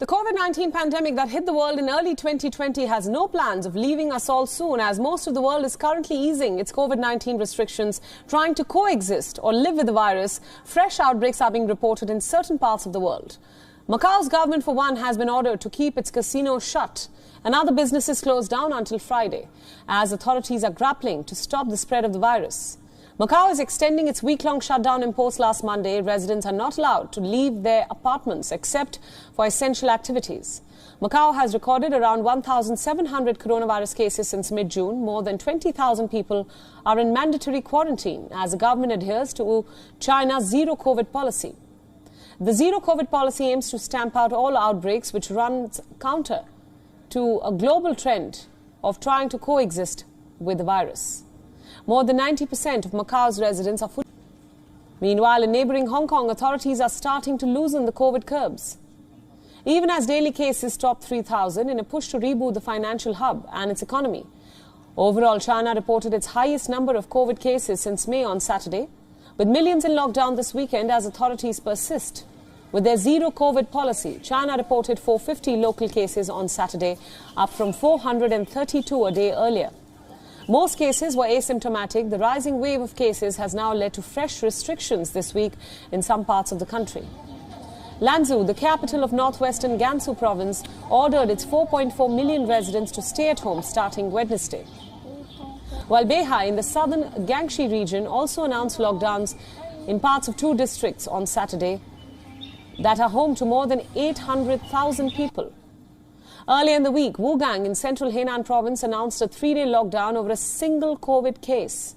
The COVID-19 pandemic that hit the world in early 2020 has no plans of leaving us all soon, as most of the world is currently easing its COVID-19 restrictions, trying to coexist or live with the virus. Fresh outbreaks are being reported in certain parts of the world. Macau's government, for one, has been ordered to keep its casinos shut and other businesses closed down until Friday, as authorities are grappling to stop the spread of the virus. Macau is extending its week-long shutdown imposed last Monday. Residents are not allowed to leave their apartments except for essential activities. Macau has recorded around 1,700 coronavirus cases since mid-June. More than 20,000 people are in mandatory quarantine as the government adheres to China's zero-COVID policy. The zero-COVID policy aims to stamp out all outbreaks, which runs counter to a global trend of trying to coexist with the virus. More than 90% of Macau's residents are fully. Meanwhile, in neighbouring Hong Kong, authorities are starting to loosen the COVID curbs. Even as daily cases top 3,000 in a push to reboot the financial hub and its economy. Overall, China reported its highest number of COVID cases since May on Saturday, with millions in lockdown this weekend as authorities persist with their zero-COVID policy. China reported 450 local cases on Saturday, up from 432 a day earlier. Most cases were asymptomatic. The rising wave of cases has now led to fresh restrictions this week in some parts of the country. Lanzhou, the capital of northwestern Gansu province, ordered its 4.4 million residents to stay at home starting Wednesday. While Beihai in the southern Guangxi region also announced lockdowns in parts of 2 districts on Saturday that are home to more than 800,000 people. Earlier in the week, Wugang in central Henan province announced a 3-day lockdown over a single COVID case.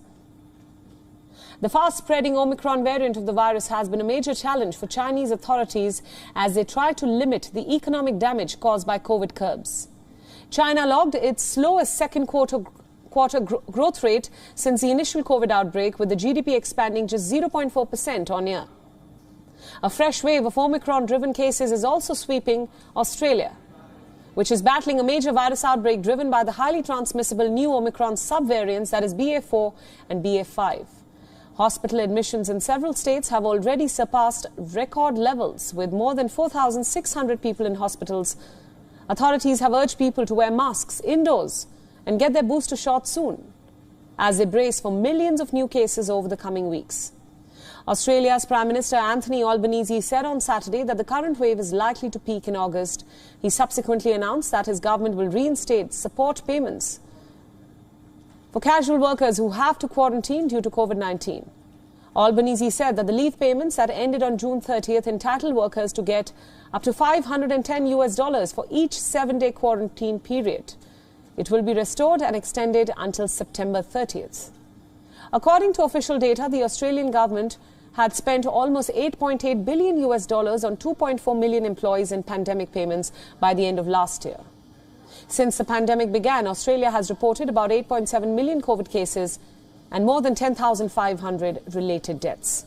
The fast-spreading Omicron variant of the virus has been a major challenge for Chinese authorities as they try to limit the economic damage caused by COVID curbs. China logged its slowest second quarter growth rate since the initial COVID outbreak, with the GDP expanding just 0.4% on year. A fresh wave of Omicron-driven cases is also sweeping Australia, which is battling a major virus outbreak driven by the highly transmissible new Omicron subvariants, that is BA4 and BA5. Hospital admissions in several states have already surpassed record levels, with more than 4,600 people in hospitals. Authorities have urged people to wear masks indoors and get their booster shot soon, as they brace for millions of new cases over the coming weeks. Australia's Prime Minister Anthony Albanese said on Saturday that the current wave is likely to peak in August. He subsequently announced that his government will reinstate support payments for casual workers who have to quarantine due to COVID-19. Albanese said that the leave payments that ended on June 30th entitle workers to get up to $510 for each 7-day quarantine period. It will be restored and extended until September 30th. According to official data, the Australian government had spent almost $8.8 billion on 2.4 million employees in pandemic payments by the end of last year. Since the pandemic began, Australia has reported about 8.7 million COVID cases and more than 10,500 related deaths.